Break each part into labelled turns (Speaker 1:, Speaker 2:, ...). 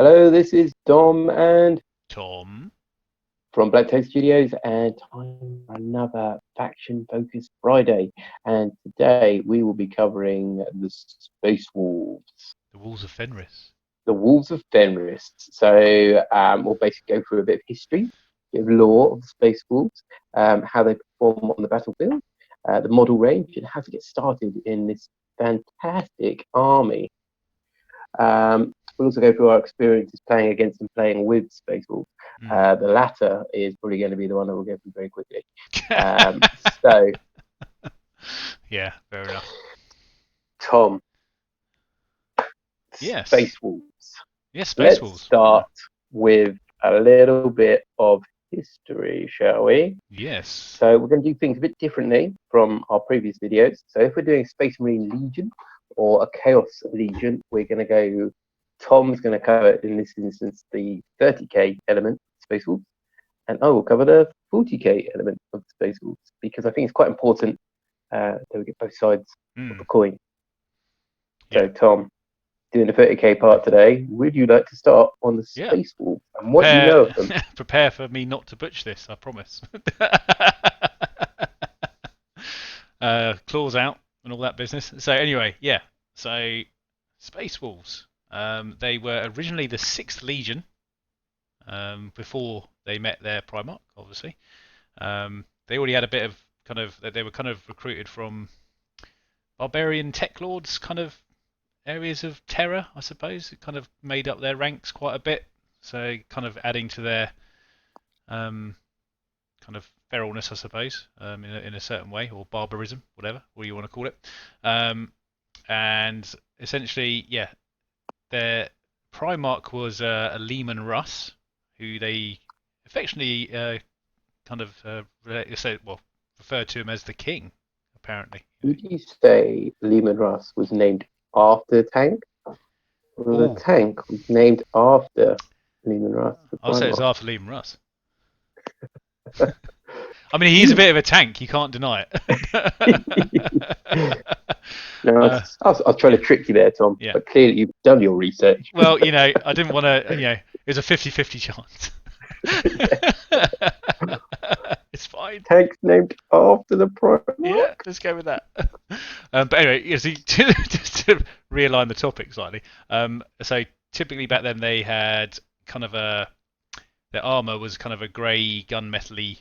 Speaker 1: Hello, this is Dom and
Speaker 2: Tom.
Speaker 1: from BlackToad Studios, and time for another faction-focused Friday. And today we will be covering the Space Wolves,
Speaker 2: The Wolves of Fenris.
Speaker 1: the Wolves of Fenris. So we'll basically go through a bit of history, bit of lore of the Space Wolves, how they perform on the battlefield, the model range, and how to get started in this fantastic army. We'll also go through our experiences playing against and playing with Space Wolves. The latter is probably going to be the one that we'll go through very quickly. So,
Speaker 2: Yeah, fair enough.
Speaker 1: Tom,
Speaker 2: Yes.
Speaker 1: Space Wolves.
Speaker 2: Yes, Space
Speaker 1: Let's
Speaker 2: Wolves.
Speaker 1: start with a little bit of history, shall we?
Speaker 2: Yes.
Speaker 1: So we're going to do things a bit differently from our previous videos. So if we're doing a Space Marine Legion or a Chaos Legion, we're going to go. Tom's going to cover in this instance the 30k element of Space Wolves, and I will cover the 40k element of Space Wolves because I think it's quite important that we get both sides of the coin.
Speaker 2: Yeah.
Speaker 1: So Tom, doing the 30k part today, would you like to start on the
Speaker 2: Yeah.
Speaker 1: Space Wolves and what you know of them?
Speaker 2: Prepare for me not to butcher this, I promise. Claws out and all that business. So anyway, yeah. So Space Wolves. They were originally the 6th Legion before they met their Primarch, obviously. They already had a bit of they were kind of recruited from barbarian tech lords, kind of areas of terror, I suppose. It kind of made up their ranks quite a bit, so kind of adding to their kind of feralness, I suppose, in a certain way, or barbarism, whatever you want to call it. And essentially, yeah, their Primarch was a Lehman Russ, who they affectionately referred to him as the King, apparently.
Speaker 1: Would you say Lehman Russ was named after the tank? Or the
Speaker 2: Oh,
Speaker 1: tank was named after Lehman Russ, the
Speaker 2: I'll say it's
Speaker 1: Primarch?
Speaker 2: after Lehman Russ. I mean, he is a bit of a tank. You can't deny it.
Speaker 1: No, I was trying to trick you there, Tom,
Speaker 2: Yeah.
Speaker 1: but clearly you've done your research.
Speaker 2: Well, I didn't want to. It was a 50-50 chance. It's fine.
Speaker 1: Tank's named after the
Speaker 2: Yeah,
Speaker 1: Primarch?
Speaker 2: let's go with that. But anyway, just to realign the topic slightly. So typically back then they had kind of their armor was kind of a grey gunmetal-y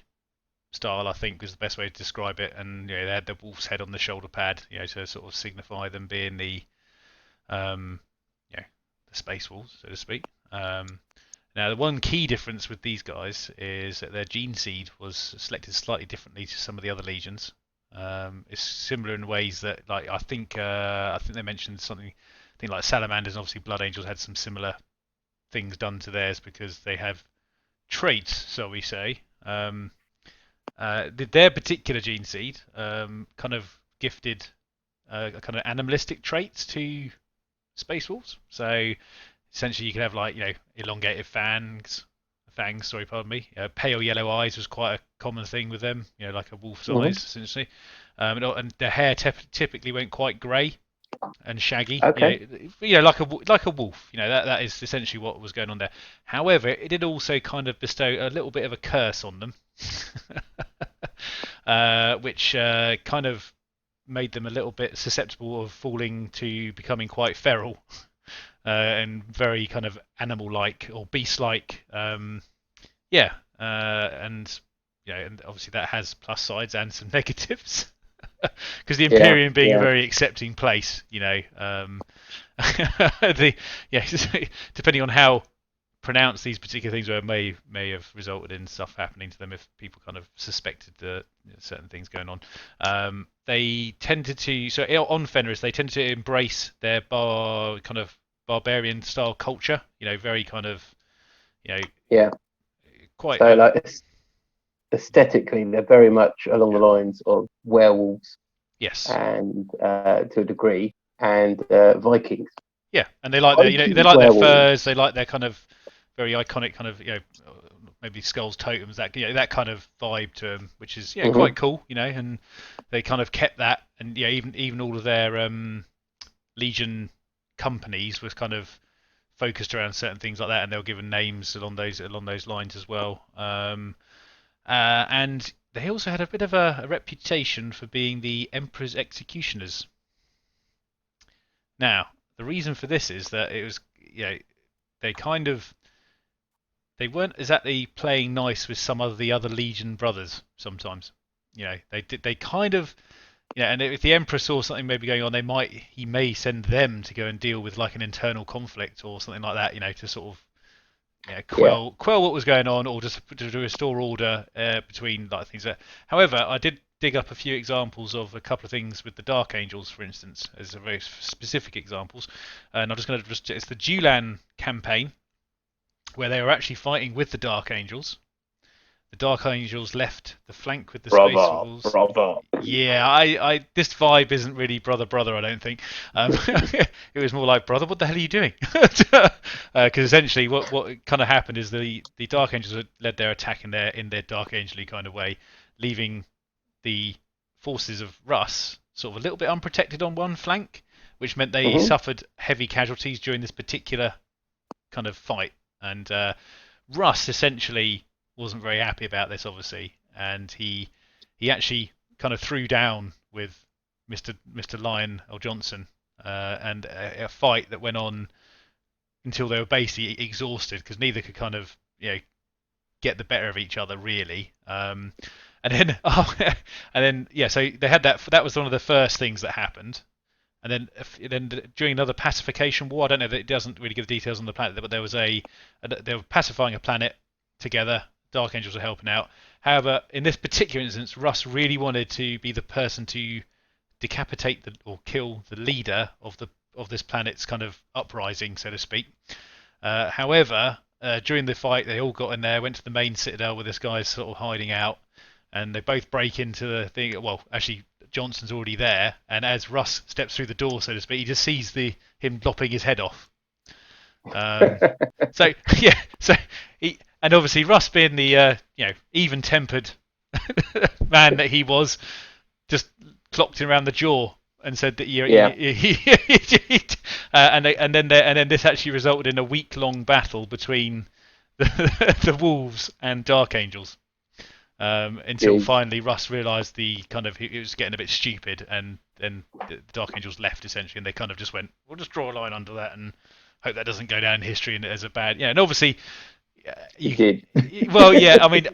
Speaker 2: style, I think was the best way to describe it, and they had the wolf's head on the shoulder pad, to sort of signify them being um, the space wolves, so to speak. Now, the one key difference with these guys is that their gene seed was selected slightly differently to some of the other legions. It's similar in ways that, like, I think they mentioned something. I think like salamanders and obviously blood angels had some similar things done to theirs because they have traits, so we say. Their particular gene seed kind of gifted kind of animalistic traits to space wolves. So essentially, you could have like elongated fangs. Sorry, pardon me. Pale yellow eyes was quite a common thing with them. Like a wolf's eyes, essentially. And their hair typically went quite grey and shaggy.
Speaker 1: Okay.
Speaker 2: Like a wolf. That is essentially what was going on there. However, it did also kind of bestow a little bit of a curse on them, which kind of made them a little bit susceptible of falling to becoming quite feral and very kind of animal-like or beast-like. Yeah, and obviously that has plus sides and some negatives. Because the Imperium being a very accepting place, depending on how pronounced these particular things were, may have resulted in stuff happening to them if people kind of suspected certain things going on. They tended to, so on Fenris, they tended to embrace their kind of barbarian style culture. Very kind of, quite.
Speaker 1: So like aesthetically, they're very much along the lines of werewolves.
Speaker 2: Yes.
Speaker 1: And to a degree, and Vikings.
Speaker 2: Yeah, and they like they like their furs. They like their kind of very iconic kind of maybe skulls, totems, that kind of vibe to them, which is quite cool. And they kind of kept that, and even all of their Legion companies was kind of focused around certain things like that, and they were given names along those lines as well. And they also had a bit of a reputation for being the Emperor's executioners. Now, the reason for this is that it was, they kind of they weren't exactly playing nice with some of the other Legion brothers. Sometimes, they kind of, and if the Emperor saw something maybe going on, he may send them to go and deal with like an internal conflict or something like that, to sort of quell what was going on, or just to restore order between like things there. However, I did dig up a few examples of a couple of things with the Dark Angels, for instance, as a very specific examples. And I'm just going to it's the Julan campaign where they were actually fighting with the Dark Angels. The Dark Angels left the flank with the Space Wolves.
Speaker 1: Bravo.
Speaker 2: Yeah, I this vibe isn't really brother, I don't think. It was more like, brother, what the hell are you doing? Because essentially, what kind of happened is the Dark Angels led their attack in their Dark Angel-y kind of way, leaving the forces of Russ sort of a little bit unprotected on one flank, which meant they suffered heavy casualties during this particular kind of fight. And Russ essentially wasn't very happy about this, obviously, and he actually kind of threw down with Mr. Lyon L. Johnson, and a fight that went on until they were basically exhausted because neither could kind of get the better of each other really. And then so they had that. That was one of the first things that happened. And then during another pacification war, I don't know, that it doesn't really give details on the planet, but there was they were pacifying a planet together. Dark Angels were helping out. However, in this particular instance, Russ really wanted to be the person to decapitate or kill the leader of this planet's kind of uprising, so to speak. However, during the fight, they all got in there, went to the main citadel where this guy's sort of hiding out, and they both break into the thing. Well, actually, Johnson's already there, and as Russ steps through the door, so to speak, he just sees him lopping his head off. So and obviously Russ, being the even-tempered man that he was, just clocked him around the jaw and said that and then this actually resulted in a week-long battle between the Wolves and Dark Angels. Until finally Russ realised it was getting a bit stupid, and then the Dark Angels left essentially, and they kind of just went, we'll just draw a line under that and hope that doesn't go down in history as a bad. And obviously,
Speaker 1: you did.
Speaker 2: Well, yeah, I mean,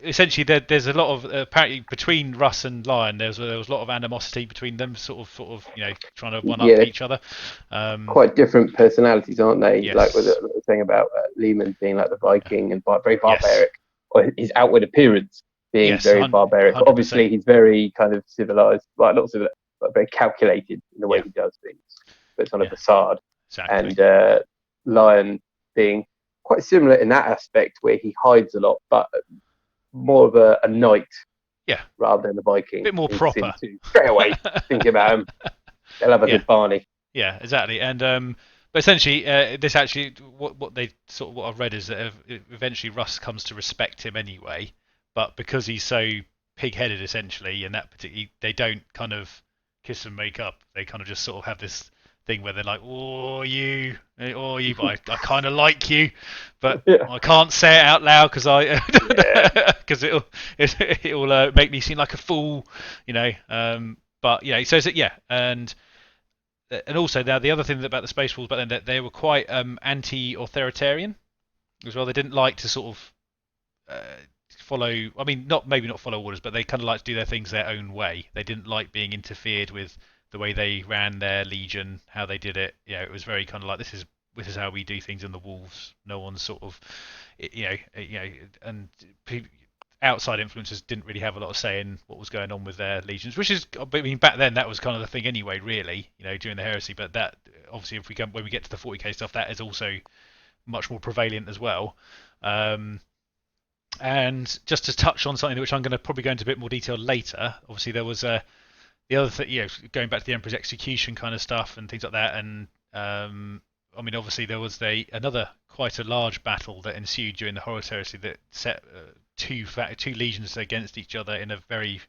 Speaker 2: essentially there's a lot of apparently between Russ and Lyon. There was a lot of animosity between them, sort of trying to one up each other.
Speaker 1: Quite different personalities, aren't they?
Speaker 2: Yes.
Speaker 1: Like with the thing about Lehman being like the Viking and very barbaric, or his outward appearance being very barbaric. 100%. Obviously, he's very kind of civilized, well, not civilized, but very calculated in the way he does things. But it's on a facade. Exactly. And Lyon being quite similar in that aspect, where he hides a lot, but more of a knight, rather than the Viking.
Speaker 2: A bit more proper.
Speaker 1: Straight away, thinking about him, they'll have a good Barney.
Speaker 2: Yeah, exactly. And but essentially, this actually what I've read is that eventually Russ comes to respect him anyway, but because he's so pig-headed, essentially, and that particularly, they don't kind of kiss and make up. They kind of just sort of have this thing where they're like, but I kind of like you, but I can't say it out loud because it'll make me seem like a fool, But and also now the other thing about the Space Wolves, but then that they were quite anti-authoritarian as well. They didn't like to sort of follow. I mean, maybe not follow orders, but they kind of like to do their things their own way. They didn't like being interfered with. The way they ran their Legion, how they did it, it was very kind of like, this is how we do things in the Wolves. No one sort of, and outside influencers didn't really have a lot of say in what was going on with their legions, which is, I mean, back then that was kind of the thing anyway, really, during the heresy. But that obviously, when we get to the 40k stuff, that is also much more prevalent as well. And just to touch on something which I'm going to probably go into a bit more detail later. Obviously, there was the other thing, going back to the Emperor's execution kind of stuff and things like that, and I mean, obviously there was another quite a large battle that ensued during the Horus Heresy that set two legions against each other in a very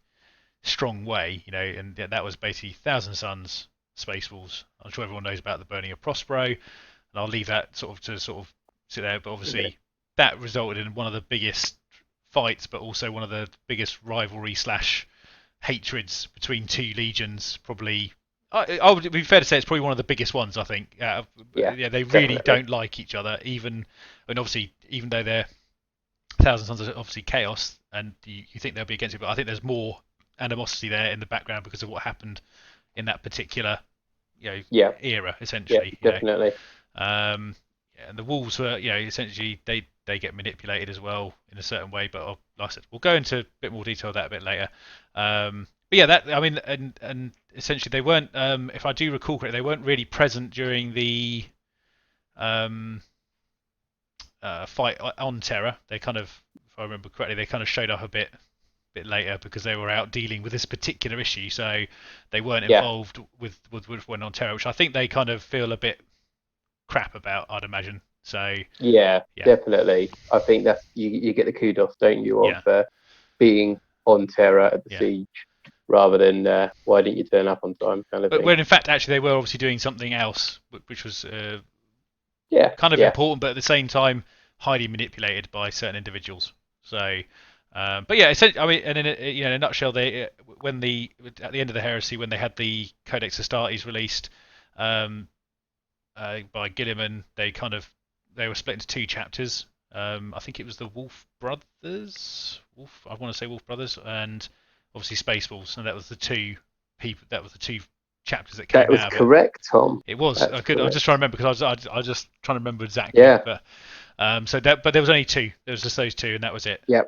Speaker 2: strong way, and that was basically Thousand Sons, Space Wolves. I'm sure everyone knows about the burning of Prospero, and and I'll leave that to sit there. But obviously, that resulted in one of the biggest fights, but also one of the biggest rivalry slash hatreds between two legions. Probably, I would be fair to say it's probably one of the biggest ones. I think. Yeah, they really
Speaker 1: definitely.
Speaker 2: don't like each other. Even, and obviously, even though they're Thousand Sons are obviously chaos, and you think they'll be against it, but I think there's more animosity there in the background because of what happened in that particular,
Speaker 1: Yeah,
Speaker 2: era,
Speaker 1: yeah,
Speaker 2: essentially.
Speaker 1: definitely.
Speaker 2: And the wolves were, essentially they get manipulated as well in a certain way. But like I said, we'll go into a bit more detail of that a bit later. But yeah, that I mean, and essentially they weren't, if I do recall correctly, they weren't really present during the um, fight on Terra. They kind of, if I remember correctly, they kind of showed up a bit later because they were out dealing with this particular issue, so they weren't
Speaker 1: Yeah,
Speaker 2: involved with when on Terra, which I think they kind of feel a bit crap about, I'd imagine. So
Speaker 1: yeah,
Speaker 2: yeah,
Speaker 1: definitely. I think that's you get the kudos, don't you, of
Speaker 2: yeah,
Speaker 1: being on Terra at the
Speaker 2: yeah.
Speaker 1: siege rather than why didn't you turn up on time kind of
Speaker 2: But
Speaker 1: thing.
Speaker 2: when in fact actually they were obviously doing something else, which was
Speaker 1: Yeah,
Speaker 2: kind of
Speaker 1: yeah,
Speaker 2: important, but at the same time highly manipulated by certain individuals. So, but yeah, I mean, and in a nutshell, they when at the end of the heresy, when they had the Codex Astartes released by Gilliman, they were split into two chapters. I think it was the Wolf Brothers. I want to say Wolf Brothers, and obviously Spaceballs, and that was the two people. That was the two chapters that
Speaker 1: that
Speaker 2: came
Speaker 1: was
Speaker 2: out of it.
Speaker 1: correct, Tom.
Speaker 2: It was.
Speaker 1: That's
Speaker 2: I'm
Speaker 1: correct.
Speaker 2: just trying to remember because I was just trying to remember exactly.
Speaker 1: Yeah,
Speaker 2: But but there was only two. There was just those two, and that was it.
Speaker 1: yeah,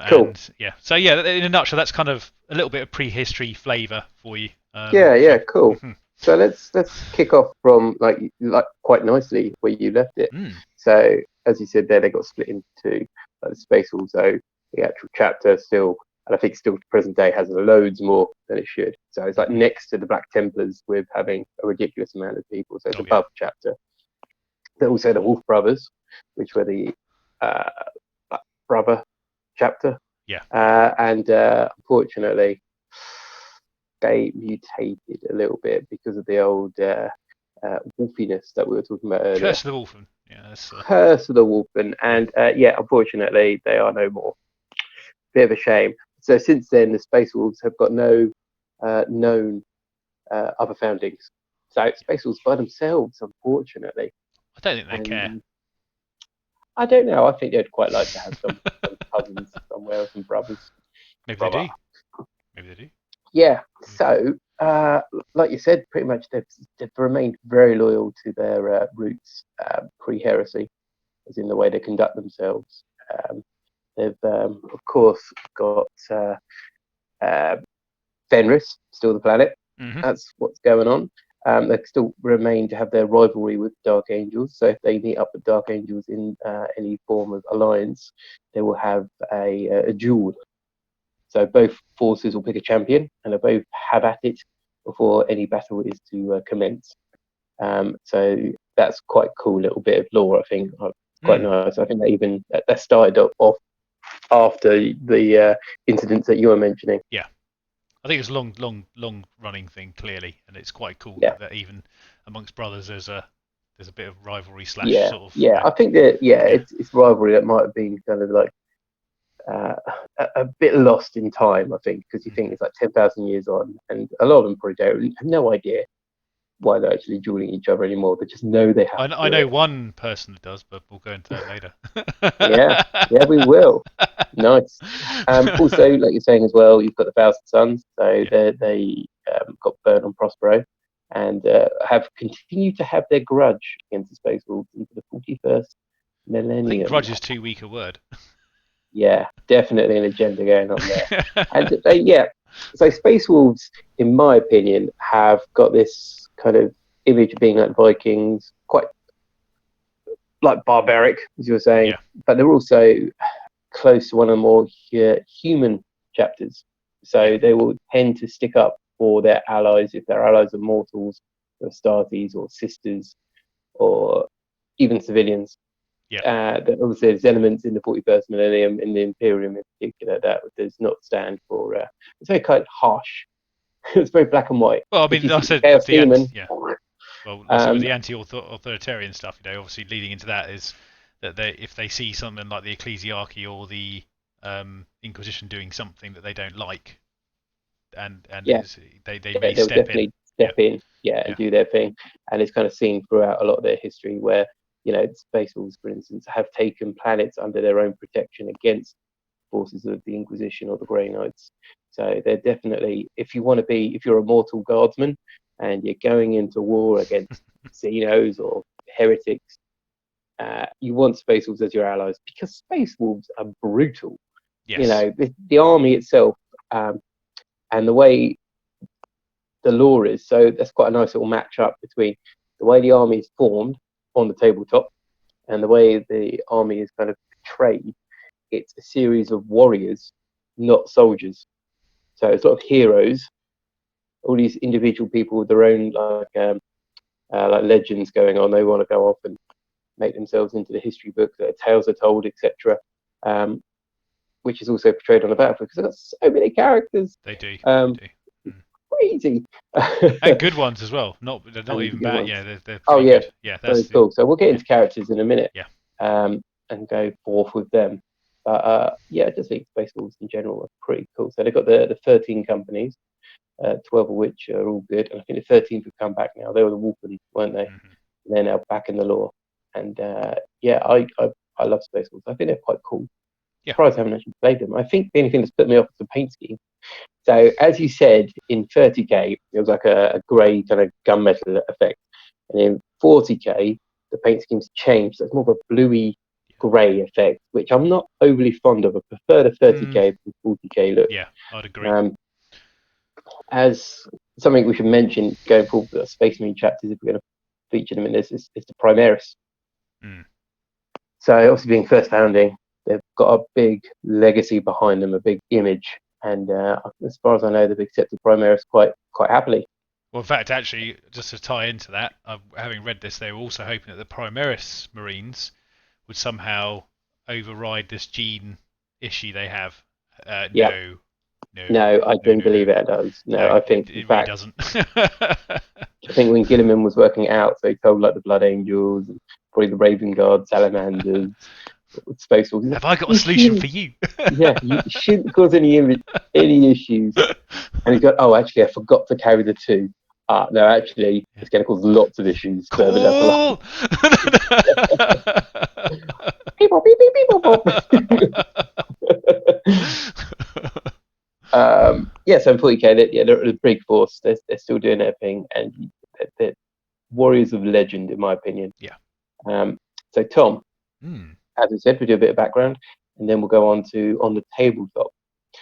Speaker 1: cool.
Speaker 2: And yeah, so yeah, in a nutshell, that's kind of a little bit of prehistory flavour for you.
Speaker 1: Yeah,
Speaker 2: So
Speaker 1: yeah, cool. So let's kick off from like quite nicely where you left it.
Speaker 2: mm,
Speaker 1: So as you said there, they got split into the space also the actual chapter still, and I think still to present day has loads more than it should. So it's like
Speaker 2: mhm.
Speaker 1: next to the Black Templars with having a ridiculous amount of people. So it's
Speaker 2: Oh yeah,
Speaker 1: above chapter. There's also the Wolf Brothers, which were the uh, brother chapter,
Speaker 2: yeah.
Speaker 1: and unfortunately they mutated a little bit because of the old wolfiness that we were talking about earlier.
Speaker 2: Curse of the Wolfen. Yeah, that's
Speaker 1: Curse of the Wolfen,
Speaker 2: yeah.
Speaker 1: and yeah, unfortunately, they are no more. Bit of a shame. So since then, the Space Wolves have got no known other foundings. So it's Space Wolves by themselves, unfortunately.
Speaker 2: I don't think they care.
Speaker 1: And I don't know. I think they'd quite like to have some cousins somewhere, some brothers.
Speaker 2: Maybe they
Speaker 1: Brother.
Speaker 2: do. Maybe they do.
Speaker 1: Yeah.
Speaker 2: Maybe they do.
Speaker 1: So, like you said, pretty much they've remained very loyal to their roots pre-heresy, as in the way they conduct themselves. They've, of course, got uh, Fenris, still the planet.
Speaker 2: Mhm.
Speaker 1: That's what's going on. They still remain to have their rivalry with Dark Angels. So if they meet up with Dark Angels in any form of alliance, they will have a duel. So both forces will pick a champion, and they both have at it before any battle is to commence. So that's quite a cool little bit of lore. I think it's quite
Speaker 2: Mm.
Speaker 1: nice. I think that started off after the incidents that you were mentioning.
Speaker 2: Yeah. I think it's a long running thing clearly, and it's quite cool
Speaker 1: Yeah,
Speaker 2: that even amongst brothers there's a bit of rivalry slash
Speaker 1: yeah,
Speaker 2: sort of
Speaker 1: yeah. I think that
Speaker 2: yeah.
Speaker 1: it's rivalry that might have been kind of like uh, a bit lost in time. I think because you think
Speaker 2: Mhm.
Speaker 1: it's like 10,000 years on, and a lot of them probably don't have no idea why they're actually dueling each other anymore. They just know they have
Speaker 2: I
Speaker 1: to do
Speaker 2: know
Speaker 1: it.
Speaker 2: one person that does, but we'll go into that later.
Speaker 1: Yeah, yeah, we will. Nice. Also, like you're saying as well, you've got the Thousand Sons. So
Speaker 2: Yeah.
Speaker 1: they got burnt on Prospero and have continued to have their grudge against the Space Wolves into the 41st
Speaker 2: I think
Speaker 1: millennium.
Speaker 2: grudge is too weak a word.
Speaker 1: Yeah, definitely an agenda going on there. And yeah, so Space Wolves, in my opinion, have got this kind of image of being like Vikings, quite like barbaric, as you were saying,
Speaker 2: Yeah.
Speaker 1: but they're also close to one of the more human chapters.
Speaker 2: Yeah.
Speaker 1: So they will tend to stick up for their allies if their allies are mortals, or Astartes, or sisters, or even civilians.
Speaker 2: Yeah.
Speaker 1: Obviously, there's elements in the 41st millennium, in the Imperium in particular, that does not stand for. It's very kind of harsh. It's very black and white.
Speaker 2: Well, I
Speaker 1: If
Speaker 2: mean,
Speaker 1: you
Speaker 2: like I
Speaker 1: see the
Speaker 2: said
Speaker 1: Chaos
Speaker 2: yeah.
Speaker 1: Demon,
Speaker 2: Well, obviously with the anti-authoritarian stuff, obviously leading into that is that if they see something like the ecclesiarchy or the Inquisition doing something that they don't like, and
Speaker 1: Yeah,
Speaker 2: they may
Speaker 1: they'll
Speaker 2: step in.
Speaker 1: definitely step in, and
Speaker 2: Yeah.
Speaker 1: do their thing. And it's kind of seen throughout a lot of their history where, Space Wolves, for instance, have taken planets under their own protection against forces of the Inquisition or the Grey Knights. So they're definitely, if you're a mortal guardsman and you're going into war against Xenos or heretics, you want Space Wolves as your allies, because Space Wolves are brutal.
Speaker 2: Yes.
Speaker 1: The army itself, and the way the lore is. So that's quite a nice little match up between the way the army is formed on the tabletop and the way the army is kind of portrayed. It's a series of warriors, not soldiers. So it's a lot of heroes, all these individual people with their own like legends going on. They want to go off and make themselves into the history books. Their tales are told, etc. Which is also portrayed on the battlefield because they've got so many characters.
Speaker 2: They do.
Speaker 1: Crazy.
Speaker 2: And good ones as well. They're not even bad.
Speaker 1: Ones.
Speaker 2: Yeah, they're
Speaker 1: Oh
Speaker 2: pretty
Speaker 1: yeah,
Speaker 2: good. Yeah,
Speaker 1: very cool. So we'll get into characters in a minute.
Speaker 2: Yeah.
Speaker 1: And go forth with them. But I just think Space Wolves in general are pretty cool. So they've got the 13 companies, 12 of which are all good. And I think the 13th have come back now. They were the Wolfen, weren't they?
Speaker 2: Mm-hmm.
Speaker 1: They're now back in the lore. And I love Space Wolves. I think they're quite cool.
Speaker 2: Yeah.
Speaker 1: Surprised I haven't actually played them. I think the only thing that's put me off is the paint scheme. So as you said, in 30k, it was like a grey kind of gunmetal effect. And in 40k, the paint scheme's changed. So it's more of a bluey grey effect, which I'm not overly fond of. I prefer the 30k to 40k look.
Speaker 2: Yeah, I'd agree.
Speaker 1: As something we should mention going forward with the Space Marine chapters, if we're going to feature them in this, is the Primaris. So obviously being first founding, they've got a big legacy behind them, a big image. And as far as I know, they've accepted Primaris quite happily.
Speaker 2: Well, in fact, actually, just to tie into that, having read this, they were also hoping that the Primaris Marines would somehow override this gene issue they have. No,
Speaker 1: I don't believe it does. No, I think
Speaker 2: it really doesn't.
Speaker 1: I think when Gilliman was working it out, so he told like the Blood Angels, and probably the Raven Guard, Salamanders, Space Wolves.
Speaker 2: Have I got a solution for you?
Speaker 1: Yeah, you shouldn't cause any issues. And he's got, oh, actually, I forgot to carry the 2. No, actually, it's going to cause lots of issues further down the line. People, beep, beep, beep, so in 40k, they're a big force. They're still doing their thing, and they're warriors of legend, in my opinion.
Speaker 2: Yeah.
Speaker 1: So Tom, as we said, we do a bit of background, and then we'll go on the tabletop.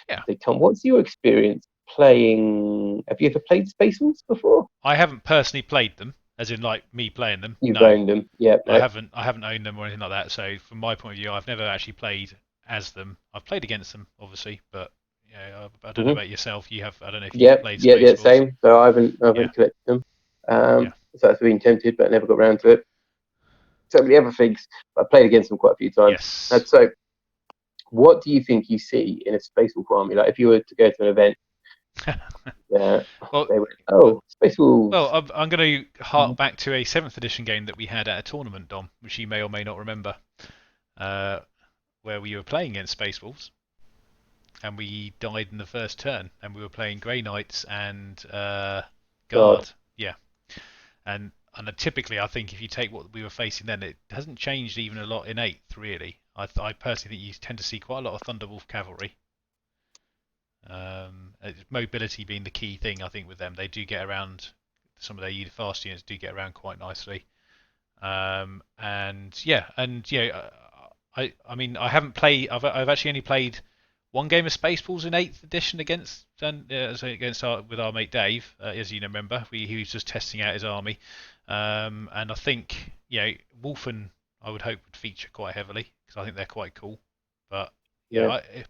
Speaker 2: Yeah.
Speaker 1: So Tom, what's your experience playing? Have you ever played Space Wolves before?
Speaker 2: I haven't personally played them, as in like me playing them.
Speaker 1: You've owned them, yeah.
Speaker 2: I haven't owned them or anything like that. So from my point of view, I've never actually played as them. I've played against them, obviously, but I don't know about yourself. You have. I don't know if you've played Space Wolves.
Speaker 1: Same. So I haven't collected them. So that's been tempted, but I never got around to it. So many other things. I played against them quite a few times.
Speaker 2: Yes.
Speaker 1: And so, what do you think you see in a Space Wolf army? Like if you were to go to an event, Space Wolves.
Speaker 2: Well, I'm going to hark back to a 7th edition game that we had at a tournament, Dom, which you may or may not remember, where we were playing against Space Wolves, and we died in the first turn, and we were playing Grey Knights and Guard. Yeah, and typically, I think if you take what we were facing then, it hasn't changed even a lot in 8th, really. I personally think you tend to see quite a lot of Thunderwolf cavalry. Mobility being the key thing, I think, with them. They do get around. Some of their fast units do get around quite nicely. I mean, I haven't played. I've actually only played one game of Spaceballs in 8th edition with our mate Dave, as you remember. He was just testing out his army, and I think Wolfen I would hope would feature quite heavily because I think they're quite cool. But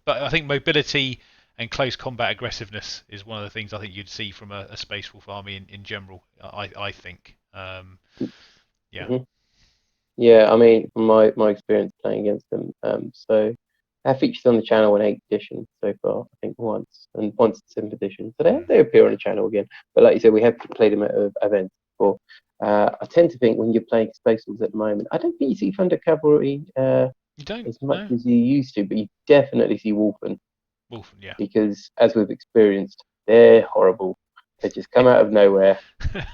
Speaker 2: I think mobility and close combat aggressiveness is one of the things I think you'd see from a Space Wolf army in general. I think.
Speaker 1: Yeah, I mean, from my experience playing against them, so I featured on the channel in 8th edition so far, I think once, and once in 7th edition. So they appear on the channel again. But like you said, we have played them at events. before. I tend to think when you're playing Space Wolves at the moment, I don't think you see Thunder Cavalry
Speaker 2: You don't?
Speaker 1: as much
Speaker 2: No?
Speaker 1: as you used to, but you definitely see Wolfen,
Speaker 2: Wolfen, yeah.
Speaker 1: because as we've experienced, they're horrible. They just come out of nowhere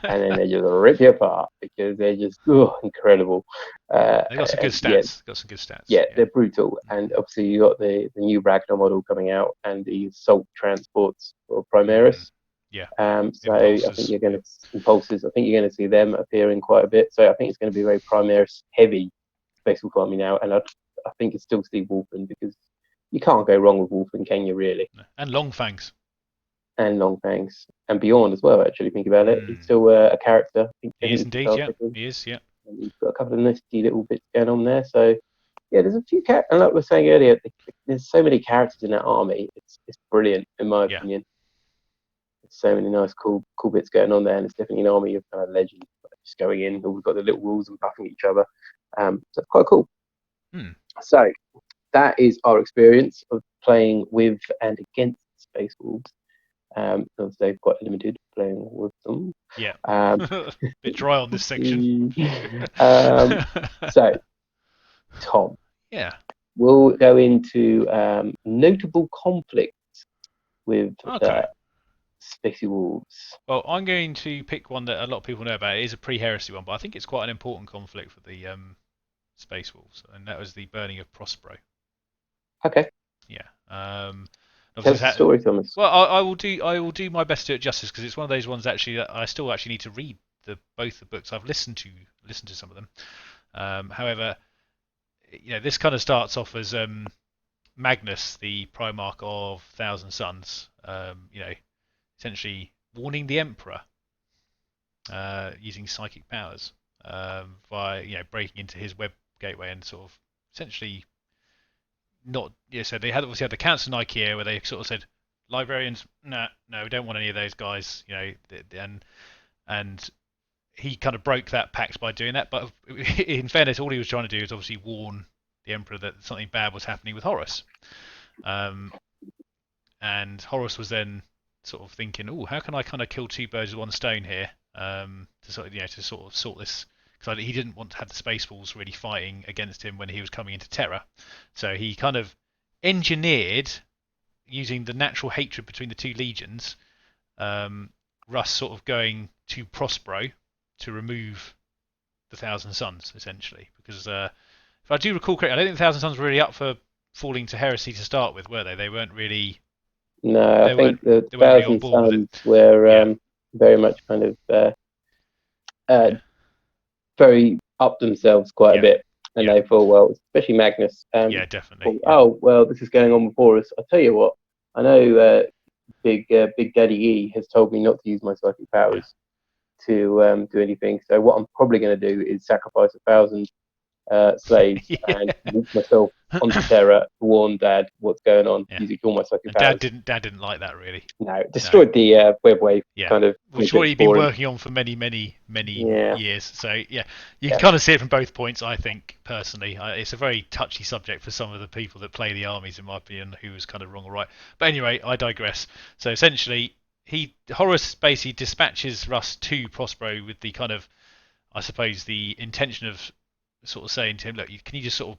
Speaker 1: and then they just rip you apart because they're just incredible.
Speaker 2: They got some good
Speaker 1: Yeah,
Speaker 2: stats. Got some good stats.
Speaker 1: yeah, they're brutal. And obviously you got the new Ragnar model coming out and the assault transports for Primaris.
Speaker 2: Yeah.
Speaker 1: So I think you're going to impulses. I think you're going to see them appearing quite a bit. So I think it's going to be very Primaris heavy Space Wolf army now, and I think it's still Steve Wolfen, because you can't go wrong with Wolfen, can you really?
Speaker 2: And Long Fangs.
Speaker 1: And Long Fangs and Beyond as well. Actually, think about it. He's still a character.
Speaker 2: He is indeed. Yeah, he is. Yeah.
Speaker 1: And he's got a couple of nifty little bits going on there. So yeah, there's a few characters. And like we were saying earlier, there's so many characters in that army. It's brilliant in my opinion. There's so many nice, cool bits going on there, and it's definitely an army of kind of legends just going in. We've got the little rules and buffing each other. So it's quite cool. So that is our experience of playing with and against Space Wolves. They're quite limited playing with them.
Speaker 2: Yeah. Bit dry on this section.
Speaker 1: So, Tom.
Speaker 2: Yeah.
Speaker 1: We'll go into notable conflicts with Space Wolves.
Speaker 2: Well, I'm going to pick one that a lot of people know about. It is a pre-heresy one, but I think it's quite an important conflict for the Space Wolves, and that was the burning of Prospero.
Speaker 1: Okay.
Speaker 2: Yeah.
Speaker 1: Tell us the story, Thomas.
Speaker 2: Well, I will do my best to do it justice, because it's one of those ones actually that I still actually need to read both the books. I've listened to some of them. However, this kind of starts off as Magnus, the Primarch of Thousand Suns, essentially warning the Emperor using psychic powers by breaking into his web gateway and sort of essentially not. So they obviously had the Council of Nicaea where they sort of said, librarians, no, we don't want any of those guys, and he kind of broke that pact by doing that. But in fairness, all he was trying to do is obviously warn the Emperor that something bad was happening with Horus. And Horus was then sort of thinking, how can I kind of kill two birds with one stone here, to sort of sort this, because he didn't want to have the Space Wolves really fighting against him when he was coming into Terra. So he kind of engineered, using the natural hatred between the two legions, Russ sort of going to Prospero to remove the Thousand Suns, essentially. Because if I do recall correctly, I don't think the Thousand Suns were really up for falling to heresy to start with, were they? They weren't really.
Speaker 1: No, I think the Thousand Suns were very much kind of very up themselves quite a bit, and they thought, well, especially Magnus.
Speaker 2: Definitely.
Speaker 1: Oh well, this is going on before us. I'll tell you what. I know Big Daddy E has told me not to use my psychic powers to do anything. So what I'm probably going to do is sacrifice 1,000 slaves and walk myself onto Terra to warn Dad what's going on using all my psychic powers.
Speaker 2: Dad didn't like that really.
Speaker 1: No, destroyed the web wave kind of.
Speaker 2: Which is what he'd been working on for many years. So you can kind of see it from both points. I think personally, it's a very touchy subject for some of the people that play the armies, in my opinion, who was kind of wrong or right. But anyway, I digress. So essentially, Horus basically dispatches Russ to Prospero with the kind of, I suppose, the intention of sort of saying to him, look, can you just sort of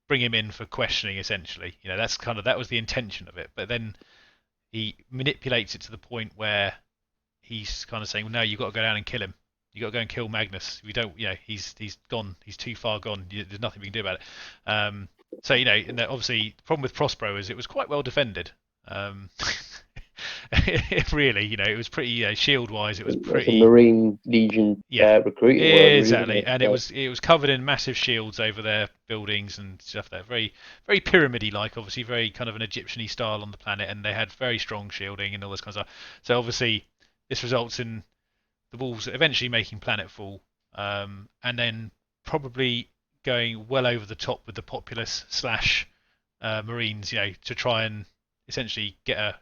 Speaker 2: bring him in for questioning, essentially. That was the intention of it. But then he manipulates it to the point where he's kind of saying, well, no, you've got to go down and kill him. You've got to go and kill Magnus. We don't, he's gone. He's too far gone. There's nothing we can do about it. So, and obviously the problem with Prospero is it was quite well defended. Really, it was pretty shield-wise. It was pretty.
Speaker 1: A Marine Legion recruiting.
Speaker 2: Exactly, and it was covered in massive shields over their buildings and stuff. There, very very pyramid-like, obviously, very kind of an Egyptian-y style on the planet, and they had very strong shielding and all this kind of stuff. So obviously, this results in the Wolves eventually making planetfall, and then probably going well over the top with the populace / Marines, to try and essentially get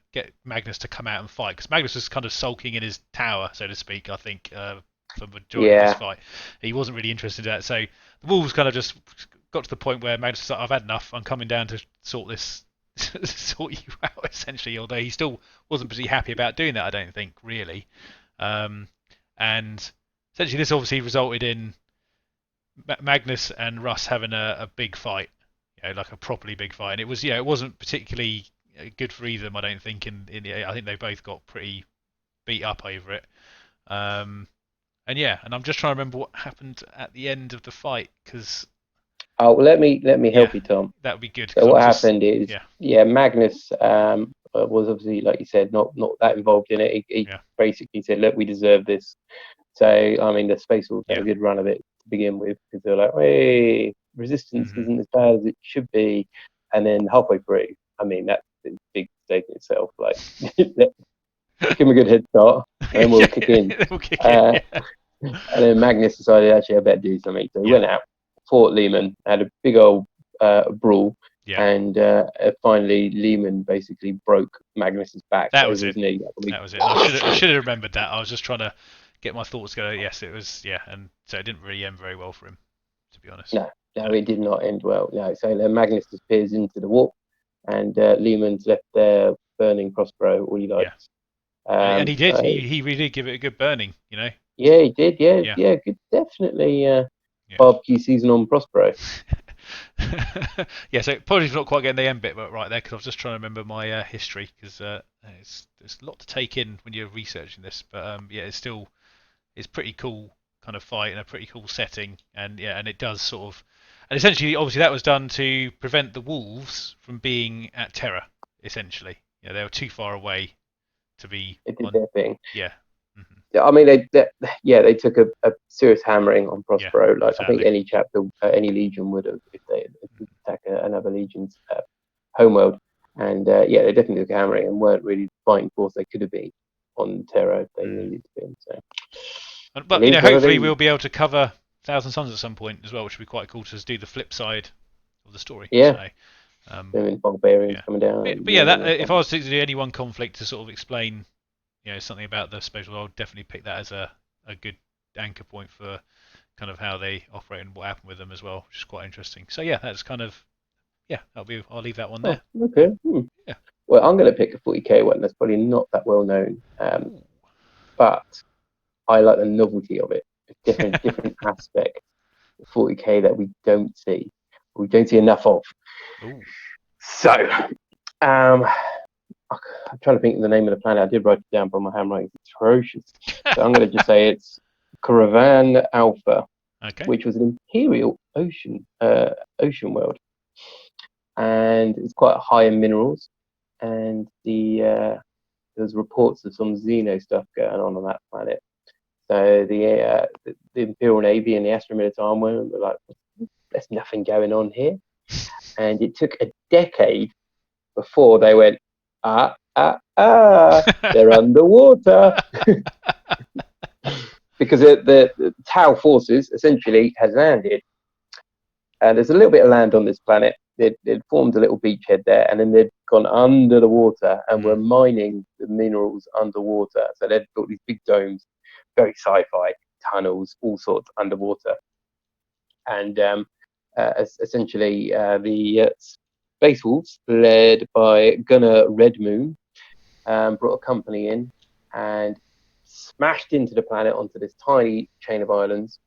Speaker 2: Magnus to come out and fight, because Magnus was kind of sulking in his tower, so to speak. I think for the majority of this fight, he wasn't really interested in that. So the Wolves kind of just got to the point where Magnus was like, "I've had enough. I'm coming down to sort you out." Essentially, although he still wasn't particularly happy about doing that, I don't think really. And essentially this obviously resulted in Magnus and Russ having a big fight, like a properly big fight, and it wasn't particularly good for either of them. I don't think I think they both got pretty beat up over it. And I'm just trying to remember what happened at the end of the fight because
Speaker 1: Oh, let me help you, Tom.
Speaker 2: that would be good.
Speaker 1: So
Speaker 2: Cause
Speaker 1: what
Speaker 2: I'm just
Speaker 1: happened is, Magnus was obviously, like you said, not that involved in it. He basically said, "Look, we deserve this." So I mean, the Space Wolves had a good run of it to begin with because they're like, "Hey, resistance isn't as bad as it should be," and then halfway through, I mean, that's a big mistake in itself. Like, give him a good head start, and then we'll kick in.
Speaker 2: We'll kick in.
Speaker 1: And then Magnus decided, actually, I better do something. So he went out, fought Lehman, had a big old brawl, and finally Lehman basically broke Magnus's back over his knee.
Speaker 2: That was it. I should have remembered that. I was just trying to get my thoughts going. Yes, it was. And so it didn't really end very well for him, to be honest.
Speaker 1: No, it did not end well. No, so then Magnus disappears into the warp, and Lehman's left there burning Prospero all he likes.
Speaker 2: And he did. He really did give it a good burning,
Speaker 1: Yeah, he did. Yeah, good, definitely. Barbecue season on Prospero.
Speaker 2: So apologies for not quite getting the end bit right there because I was just trying to remember my history because there's a lot to take in when you're researching this. But it's pretty cool kind of fight and a pretty cool setting, and it does sort of, and essentially, obviously, that was done to prevent the wolves from being at Terra. Essentially, they were too far away to be.
Speaker 1: It did their thing.
Speaker 2: Yeah.
Speaker 1: I mean, they took a serious hammering on Prospero.
Speaker 2: Yeah,
Speaker 1: I think any chapter, any legion would have if they attack another legion's homeworld. And they definitely took a hammering and weren't really the fighting force they could have been on Terra if they needed to be. So,
Speaker 2: but hopefully we'll be able to cover Thousand Suns at some point as well, which would be quite cool to do the flip side of the story.
Speaker 1: Yeah. Barbarians coming down.
Speaker 2: But if I was to do any one conflict to sort of explain, something about the space world, I'll definitely pick that as a good anchor point for kind of how they operate and what happened with them as well, which is quite interesting. So that's kind of I'll leave that one there.
Speaker 1: Okay. Yeah. Well, I'm going to pick a 40k one that's probably not that well known, but I like the novelty of it. Different aspect of 40k that we don't see enough of.
Speaker 2: Ooh.
Speaker 1: So, I'm trying to think of the name of the planet. I did write it down, but my handwriting is atrocious. So I'm going to just say it's Caravan Alpha, which was an Imperial ocean world, and it's quite high in minerals. And there's reports of some Xeno stuff going on that planet. So the Imperial Navy and the Astra Militarum were like, "There's nothing going on here," and it took a decade before they went, they're underwater. Because the Tau forces essentially had landed, and there's a little bit of land on this planet. They'd formed a little beachhead there, and then they'd gone under the water and were mining the minerals underwater. So they'd built these big domes, very sci-fi, tunnels, all sorts underwater. And essentially the Space Wolves, led by Gunnar Redmoon, brought a company in and smashed into the planet onto this tiny chain of islands,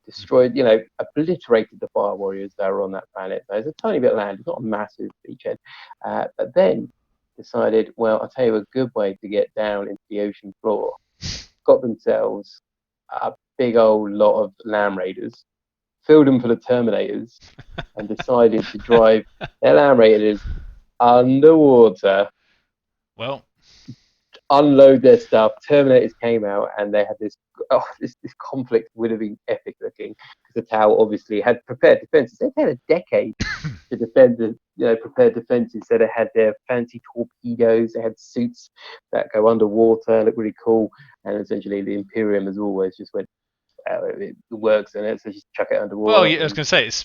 Speaker 1: destroyed, obliterated the fire warriors that were on that planet. There's a tiny bit of land, it's not a massive beachhead, but then decided, well, I'll tell you a good way to get down into the ocean floor. Got themselves a big old lot of Land Raiders, filled them full of Terminators, and decided to drive their Land Raiders underwater.
Speaker 2: Well,
Speaker 1: unload their stuff. Terminators came out, and they had this conflict would have been epic looking because the Tau obviously had prepared defenses. They've had a decade to defend prepared defenses. So they had their fancy torpedoes. They had suits that go underwater, look really cool. And essentially, the Imperium, as always, just went, it works, and so just chuck it underwater.
Speaker 2: Well, I was going to say it's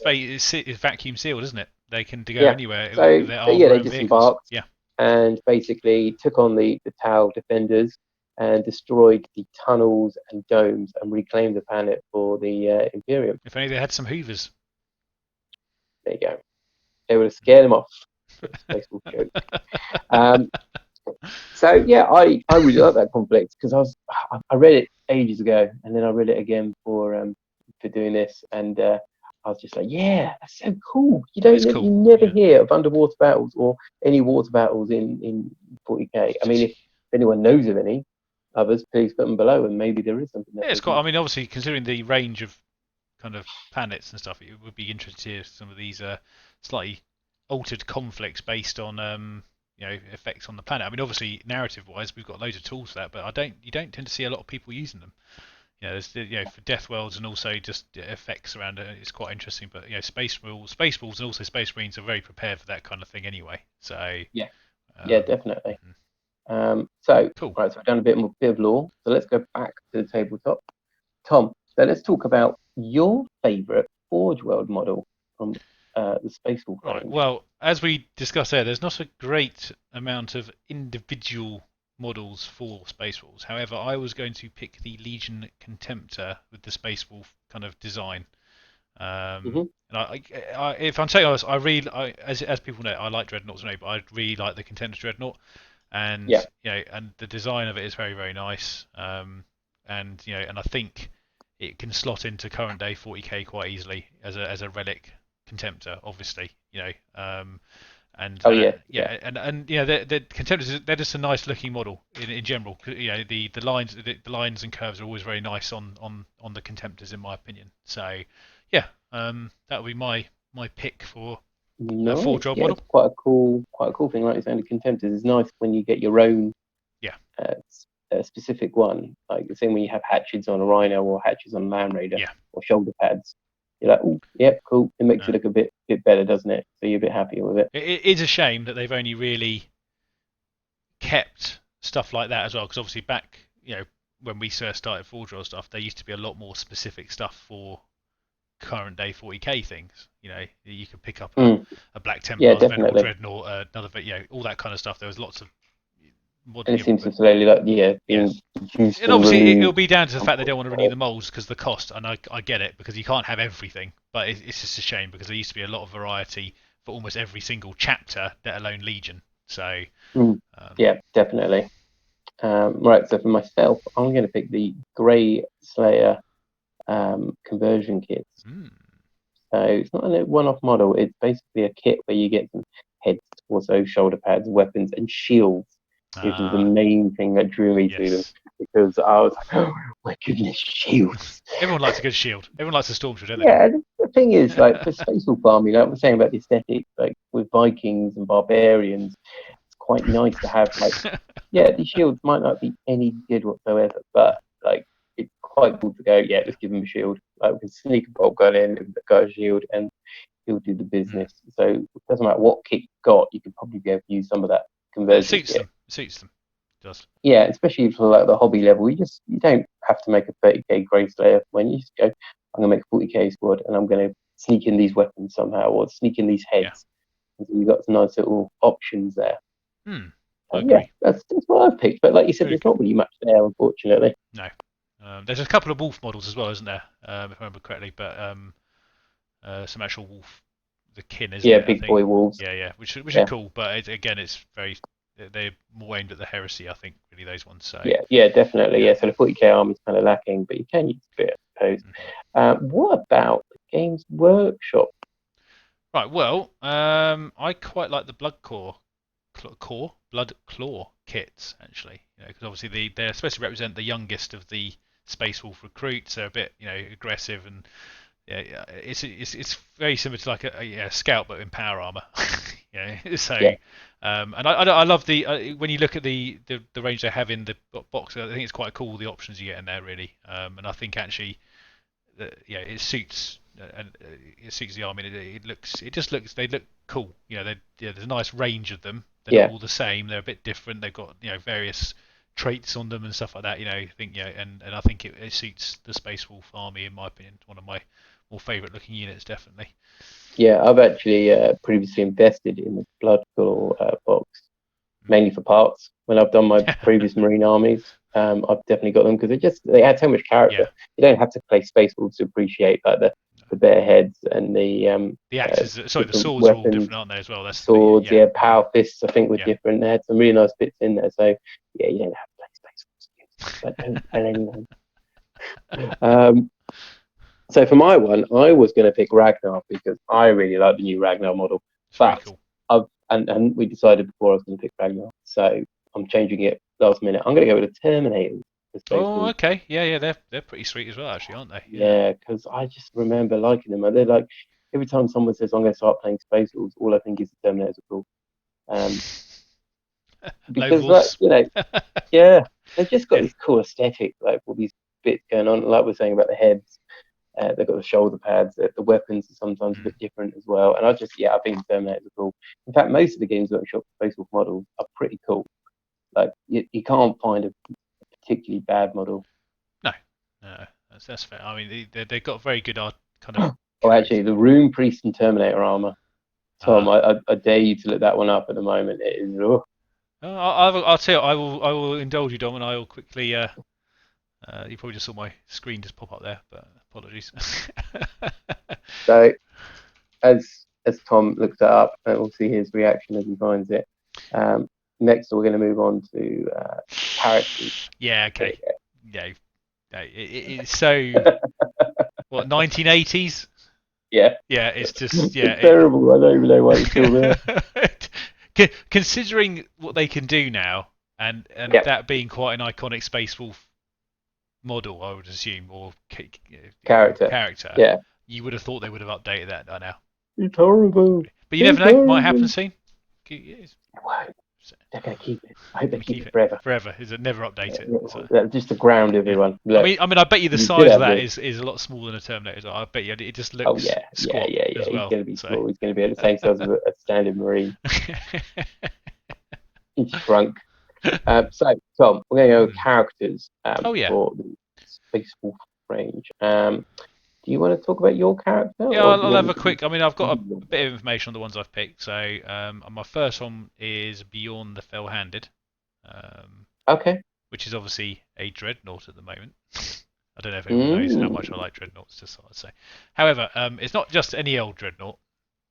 Speaker 2: vacuum sealed, isn't it? They can go anywhere. So
Speaker 1: they disembarked. And basically took on the Tau defenders and destroyed the tunnels and domes and reclaimed the planet for the Imperium.
Speaker 2: If only they had some Hoovers.
Speaker 1: There you go. They would have scared them off. Joke. So yeah, I really like that conflict because I read it ages ago and then I read it again for doing this and I was just like, yeah, that's so cool.
Speaker 2: That is
Speaker 1: You
Speaker 2: cool.
Speaker 1: never
Speaker 2: Yeah.
Speaker 1: hear of underwater battles or any water battles in 40k. I mean, if anyone knows of any others, please put them below and maybe there is something that
Speaker 2: Yeah,
Speaker 1: they
Speaker 2: it's quite.
Speaker 1: can.
Speaker 2: I mean, obviously, considering the range of kind of planets and stuff, it would be interesting to hear some of these slightly altered conflicts based on effects on the planet. I mean, obviously, narrative-wise, we've got loads of tools for that, but you don't tend to see a lot of people using them. There's for Death Worlds and also just effects around it. It's quite interesting, but Space Balls, and also Space Marines are very prepared for that kind of thing anyway. So
Speaker 1: Yeah, yeah,
Speaker 2: um,
Speaker 1: definitely.
Speaker 2: mhm.
Speaker 1: So
Speaker 2: Cool.
Speaker 1: right, so we've done a bit of lore. So let's go back to the tabletop. Tom, so let's talk about your favourite Forge World model from the Space Wolf
Speaker 2: Right.
Speaker 1: range.
Speaker 2: Well, as we discussed there, there's not a great amount of individual models for Space Wolves. However, I was going to pick the Legion Contemptor with the Space Wolf kind of design.
Speaker 1: Hmm.
Speaker 2: And if I'm saying honest, as people know, I like Dreadnoughts, but I really like the Contemptor Dreadnought, and
Speaker 1: Yeah.
Speaker 2: and the design of it is very very nice. And and I think it can slot into current day 40k quite easily as a relic Contemptor, obviously,
Speaker 1: Oh yeah, yeah.
Speaker 2: and the Contemptors, they're just a nice looking model in general. The lines and curves are always very nice on the Contemptors in my opinion. So yeah, that would be my pick for a four
Speaker 1: Nice.
Speaker 2: job
Speaker 1: Yeah,
Speaker 2: model.
Speaker 1: it's quite a cool thing. Like you're saying, the Contemptors is nice when you get your own
Speaker 2: Yeah,
Speaker 1: specific one. Like the same when you have hatchets on a Rhino or hatchets on a Land Raider
Speaker 2: yeah.
Speaker 1: or shoulder pads. You're like, oh, yeah, cool. It makes
Speaker 2: Uh,
Speaker 1: it look a bit better, doesn't it? So you're a bit happier with it.
Speaker 2: it is a shame that they've only really kept stuff like that as well, because obviously back when we first started Full Draw stuff, there used to be a lot more specific stuff for current day 40k things. You could pick up
Speaker 1: Mm,
Speaker 2: a Black
Speaker 1: yeah,
Speaker 2: Templar's Venerable
Speaker 1: definitely.
Speaker 2: Dreadnought, another, all that kind of stuff. There was lots of mod,
Speaker 1: And it seems
Speaker 2: but
Speaker 1: to slowly, like, yeah,
Speaker 2: yeah,
Speaker 1: being reduced
Speaker 2: and
Speaker 1: and
Speaker 2: obviously it'll
Speaker 1: removed.
Speaker 2: be down to the fact they don't want to renew
Speaker 1: Unfortunately.
Speaker 2: the molds because of the cost, and I get it because you can't have everything, but it's just a shame because there used to be a lot of variety for almost every single chapter, let alone Legion. So
Speaker 1: Mm,
Speaker 2: um,
Speaker 1: yeah, definitely. Right, so for myself, I'm going to pick the Grey Slayer conversion kits.
Speaker 2: mm,
Speaker 1: So it's not a one-off model. It's basically a kit where you get some heads, torso, shoulder pads, weapons, and shields. This was the
Speaker 2: ah,
Speaker 1: main thing that drew me to them
Speaker 2: yes.
Speaker 1: because I was like, oh my goodness, shields.
Speaker 2: Everyone likes a good shield. Everyone likes a storm shield, don't they, Tom?
Speaker 1: Yeah, the thing is, like for spatial farming, like we're saying about the aesthetics, like with Vikings and barbarians, it's quite nice to have like, yeah, these shields might not be any good whatsoever, but like it's quite cool to go, yeah,
Speaker 2: Yeah.
Speaker 1: let's give him a shield. Like we can sneak a bolt gun in with the guy's shield and he'll do the
Speaker 2: Mm.
Speaker 1: business. So it doesn't matter what kit you've got, you can probably be able to use some of that
Speaker 2: It
Speaker 1: conversion
Speaker 2: suits
Speaker 1: kit.
Speaker 2: them. It suits them. It does.
Speaker 1: Yeah, especially for like the hobby level, you don't have to make a 30k Grey Slayer when you just go, I'm gonna make a 40k squad and I'm gonna sneak in these weapons somehow or sneak in these
Speaker 2: Yeah.
Speaker 1: heads. And so you've got some nice little options there.
Speaker 2: Hmm. I
Speaker 1: So yeah,
Speaker 2: agree.
Speaker 1: that's what I've picked. But like you said,
Speaker 2: Very
Speaker 1: there's
Speaker 2: good.
Speaker 1: not really much there, unfortunately.
Speaker 2: No. There's a couple of wolf models as well, isn't there? If I remember correctly, but some actual wolf, the kin, isn't
Speaker 1: Yeah,
Speaker 2: it? I
Speaker 1: big
Speaker 2: think.
Speaker 1: boy wolves.
Speaker 2: Yeah. Which are
Speaker 1: Yeah,
Speaker 2: cool, but again, it's very they're more aimed at the heresy, I think. Really, those ones. So
Speaker 1: yeah, definitely.
Speaker 2: yeah.
Speaker 1: Yeah, so the 40k army's kind of lacking, but you can use a bit, I suppose.
Speaker 2: Mhm.
Speaker 1: What about the Games Workshop?
Speaker 2: Right. Well, I quite like the blood claw kits actually. Because obviously they're supposed to represent the youngest of the Space Wolf recruits. They're a bit aggressive and yeah, it's very similar to like a scout but in power armor. So
Speaker 1: Yeah,
Speaker 2: and I love the when you look at the range they have in the box. I think it's quite cool the options you get in there really. And I think actually it suits and it suits the army. It just looks they look cool. There's a nice range of them. They're not
Speaker 1: yeah,
Speaker 2: all the same. They're a bit different. They've got various traits on them and stuff like that. I think and I think it suits the Space Wolf army in my opinion. One of my more favourite looking units definitely.
Speaker 1: yeah. I've actually previously invested in the Blood Claw box, mainly for parts. When I've done my previous Marine armies, I've definitely got them because they add so much
Speaker 2: Yeah.
Speaker 1: character. You don't have to play Space Wolves to appreciate like the the bare heads and the
Speaker 2: axes, the
Speaker 1: different
Speaker 2: swords are all
Speaker 1: weapons,
Speaker 2: different, aren't they, as well? That's
Speaker 1: swords,
Speaker 2: yeah.
Speaker 1: power fists. I think were
Speaker 2: Yeah.
Speaker 1: different. They had some really nice bits in there. So yeah, you don't have to play Space Force, but don't tell anyone. So for my one, I was going to pick Ragnar because I really like the new Ragnar model.
Speaker 2: It's very
Speaker 1: But
Speaker 2: cool.
Speaker 1: and we decided before I was going to pick Ragnar, so I'm changing it last minute. I'm going to go with the Terminator.
Speaker 2: Oh, okay. Yeah, they're pretty sweet as well, actually, aren't they?
Speaker 1: Yeah, because I just remember liking them. And they're like, every time someone says I'm going to start playing Space Wolves, all I think is the Terminators are cool.
Speaker 2: Lone
Speaker 1: Because like
Speaker 2: wolves.
Speaker 1: yeah, they've just got
Speaker 2: Yeah.
Speaker 1: this cool aesthetic, like all these bits going on. Like we're saying about the heads, they've got the shoulder pads. The weapons are sometimes a bit different as well. And I think the Terminators are cool. In fact, most of the Games Workshop Space Wolf models are pretty cool. Like you can't find a particularly bad model.
Speaker 2: No, that's fair. I mean, they've got very good kind of
Speaker 1: Oh,
Speaker 2: character.
Speaker 1: actually, the Rune Priest and Terminator armor. Tom,
Speaker 2: Ah.
Speaker 1: I dare you to look that one up at the moment. It is. Oh.
Speaker 2: I'll tell you, I will indulge you, Dom, and I will quickly. You probably just saw my screen just pop up there, but apologies.
Speaker 1: So as Tom looks that up, we'll see his reaction as he finds it. Next, we're going to move on to characters.
Speaker 2: Yeah. Okay. Yeah. It's so what 1980s.
Speaker 1: Yeah.
Speaker 2: Yeah, it's just
Speaker 1: It's terrible. I don't even know why it's still there.
Speaker 2: Considering what they can do now, and
Speaker 1: Yeah.
Speaker 2: that being quite an iconic Space Wolf model, I would assume, or
Speaker 1: Character. Yeah.
Speaker 2: you would have thought they would have updated that by now.
Speaker 1: It's horrible.
Speaker 2: But you never know, might happen soon.
Speaker 1: Well, they're going to keep it. I hope they keep it
Speaker 2: forever.
Speaker 1: forever.
Speaker 2: Forever. Is it never update it? So.
Speaker 1: Just to ground everyone.
Speaker 2: Yeah.
Speaker 1: Look,
Speaker 2: I bet you the size of that is a lot smaller than a Terminator. So I bet you it just looks squat as well.
Speaker 1: He's going to be small. He's going to be at the same size as a standard Marine. He's shrunk. So, Tom, we're going to go with characters for the Space Wolf range. Do you want to talk about your character?
Speaker 2: Yeah, I'll have a quick. I mean, I've got a bit of information on the ones I've picked. So, my first one is Beyond the Fell-Handed.
Speaker 1: Okay.
Speaker 2: Which is obviously a dreadnought at the moment. I don't know if anyone knows how much I like dreadnoughts, just so I'd say. However, it's not just any old dreadnought.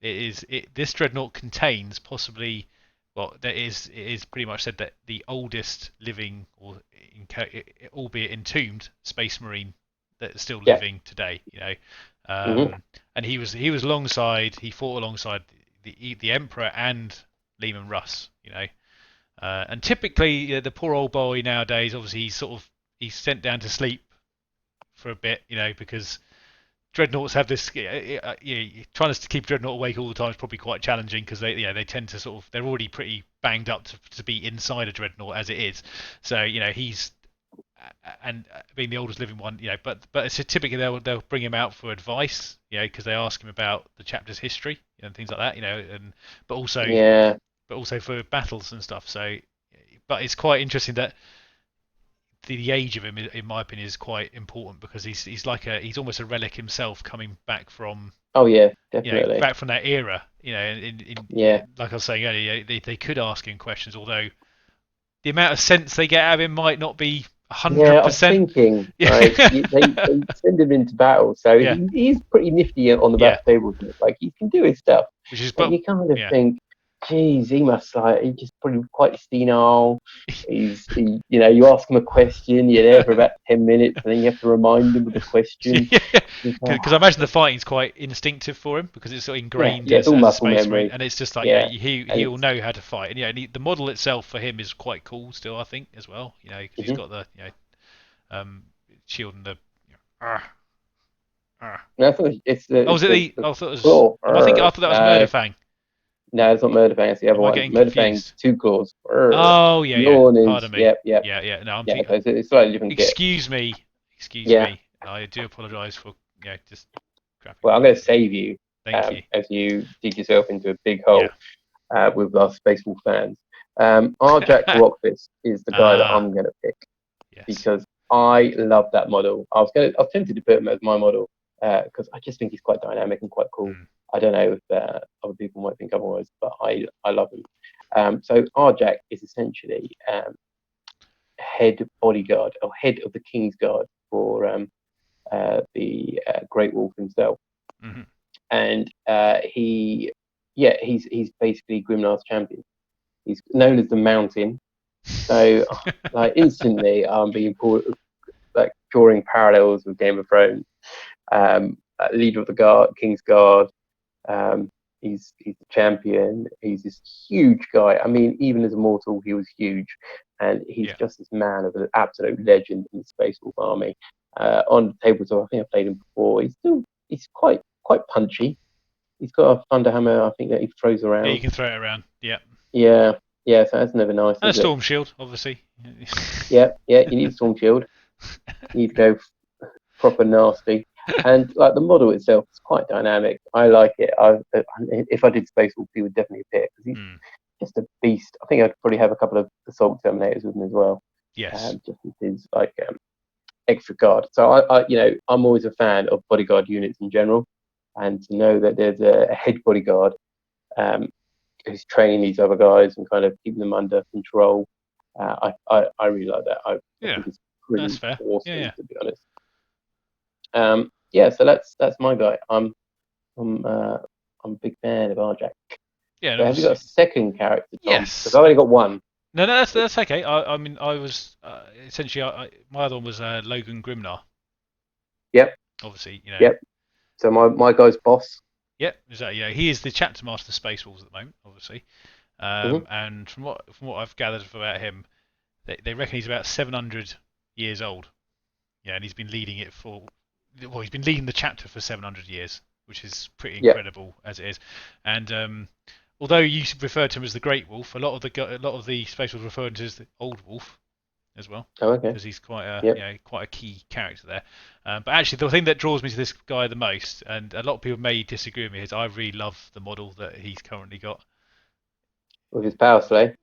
Speaker 2: This dreadnought contains possibly, it is pretty much said that the oldest living, or albeit entombed, space marine that's still living today. And he was alongside. He fought alongside the Emperor and Lehman Russ. And typically, the poor old boy nowadays, obviously, he's sent down to sleep for a bit, because dreadnoughts have this. Trying to keep dreadnought awake all the time is probably quite challenging because they tend to they're already pretty banged up to be inside a dreadnought as it is. So he's and being the oldest living one, but it's typically they'll bring him out for advice, because they ask him about the chapter's history and things like that, and but also for battles and stuff. So, but it's quite interesting that the age of him, in my opinion, is quite important because he's almost a relic himself, coming back from.
Speaker 1: Oh yeah, definitely.
Speaker 2: Back from that era, like I was saying earlier, they could ask him questions, although the amount of sense they get out of him might not be 100%.
Speaker 1: Yeah, I was thinking, like, they send him into battle, so he's pretty nifty on the battle table. Like, he can do his stuff. But you kind of think, geez, he's just pretty quite senile. You ask him a question, you're there for about 10 minutes, and then you have to remind him of the question.
Speaker 2: Because I imagine the fighting's quite instinctive for him because it's sort of ingrained
Speaker 1: it's all muscle
Speaker 2: space
Speaker 1: memory,
Speaker 2: and it's just like he'll know how to fight. And the model itself for him is quite cool still, I think, as well. Because he's got the shield and the.
Speaker 1: No, I thought it's the.
Speaker 2: Oh, was it the? I thought it was. I thought that was Murderfang.
Speaker 1: No, it's not Murderfang. It's the other one. Murderfang's 2 claws.
Speaker 2: Oh yeah. Pardon me.
Speaker 1: Yep.
Speaker 2: Yeah. No, I'm thinking.
Speaker 1: It's slightly different.
Speaker 2: Excuse me. I do apologise for just.
Speaker 1: Well, I'm going to save you.
Speaker 2: Thank you.
Speaker 1: As you dig yourself into a big hole with our Space Wolf fans. Our Jack Rockfist is the guy that I'm going to pick because I love that model. I was tempted to put him as my model because I just think he's quite dynamic and quite cool. I don't know if other people might think otherwise, but I love him. So our Jack is essentially head bodyguard or head of the King's Guard for the Great Wolf himself.
Speaker 2: Mm-hmm.
Speaker 1: and he's basically Grimnar's champion. He's known as the Mountain. So like instantly, I'm being like drawing parallels with Game of Thrones. Leader of the guard, King's Guard. Um, he's the champion. He's this huge guy. I mean, even as a mortal, he was huge, and he's
Speaker 2: Yeah.
Speaker 1: just this man of an absolute legend in the Space Wolf army. On the tabletop, I think I played him before. He's quite punchy. He's got a thunder hammer, I think, that he throws
Speaker 2: Yeah, you
Speaker 1: around.
Speaker 2: can throw it around. Yeah.
Speaker 1: Yeah, yeah. So that's never nice,
Speaker 2: And a
Speaker 1: is it?
Speaker 2: storm shield, obviously.
Speaker 1: Yeah, yeah. You need a storm shield. You need to go proper nasty. And like the model itself is quite dynamic. I like it. If I did Space Wolf, he would definitely appear because he's
Speaker 2: Mm.
Speaker 1: just a beast. I think I'd probably have a couple of assault terminators with him as well,
Speaker 2: Yes.
Speaker 1: just with his like extra guard. So I'm always a fan of bodyguard units in general, and to know that there's a head bodyguard um, who's training these other guys and kind of keeping them under control. I really like that. I
Speaker 2: Yeah.
Speaker 1: think it's
Speaker 2: That's
Speaker 1: pretty
Speaker 2: fair. Yeah,
Speaker 1: awesome,
Speaker 2: yeah.
Speaker 1: to be honest. Yeah, so that's my guy. I'm uh, I'm a big fan of Arjack.
Speaker 2: Yeah, and
Speaker 1: So have you got a
Speaker 2: obviously.
Speaker 1: second character, Tom? Because
Speaker 2: Yes.
Speaker 1: I've only got one.
Speaker 2: No, no, that's okay. I mean, I was essentially my other one was Logan Grimnar.
Speaker 1: Yep,
Speaker 2: Obviously,
Speaker 1: yep. So my guy's boss.
Speaker 2: Yeah, exactly. Yeah, he is the chapter master of Space Wolves at the moment, obviously.
Speaker 1: Hmm.
Speaker 2: And from what I've gathered about him, they reckon he's about 700 years old. Yeah, and he's been leading it he's been leading the chapter for 700 years, which is pretty
Speaker 1: Yep.
Speaker 2: incredible as it is. And although you referred to him as the Great Wolf, a lot of the Space Wolves refer to him as the Old Wolf as well,
Speaker 1: Oh, okay.
Speaker 2: because he's quite a
Speaker 1: Yep.
Speaker 2: quite a key character there. But actually, the thing that draws me to this guy the most, and a lot of people may disagree with me, is I really love the model that he's currently got.
Speaker 1: With his power slay.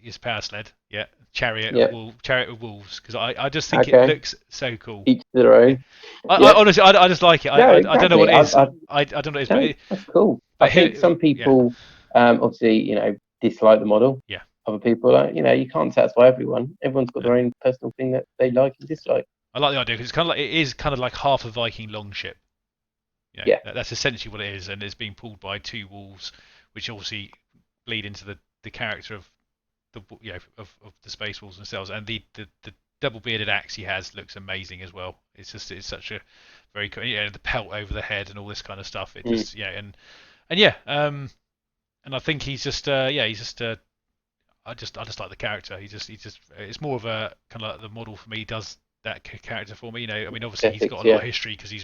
Speaker 2: His power sled, yeah,
Speaker 1: Yep.
Speaker 2: Chariot of Wolves, because I just think it
Speaker 1: Okay.
Speaker 2: looks so cool.
Speaker 1: Each to their
Speaker 2: Yeah.
Speaker 1: own.
Speaker 2: I
Speaker 1: Yep.
Speaker 2: honestly, I just like it.
Speaker 1: No,
Speaker 2: I don't know what
Speaker 1: exactly.
Speaker 2: it is. I don't know what it is,
Speaker 1: No, that's cool. I
Speaker 2: but
Speaker 1: think some
Speaker 2: yeah,
Speaker 1: people, obviously, dislike the model.
Speaker 2: yeah.
Speaker 1: Other people, you can't satisfy everyone. Everyone's got
Speaker 2: No.
Speaker 1: their own personal thing that they like and dislike.
Speaker 2: I like the idea because it is kind of like half a Viking longship.
Speaker 1: Yeah.
Speaker 2: That's essentially what it is, and it's being pulled by two wolves, which obviously bleed into the character of of the Space Wolves themselves, and the double bearded axe he has looks amazing as well. It's such a very cool, the pelt over the head and all this kind of stuff. It
Speaker 1: Mm.
Speaker 2: just and yeah, and I think he's just I just like the character. He just it's more of a kind of like the model for me. He does that character for me. I mean, obviously he's
Speaker 1: Ethics,
Speaker 2: got a lot
Speaker 1: yeah.
Speaker 2: of history because he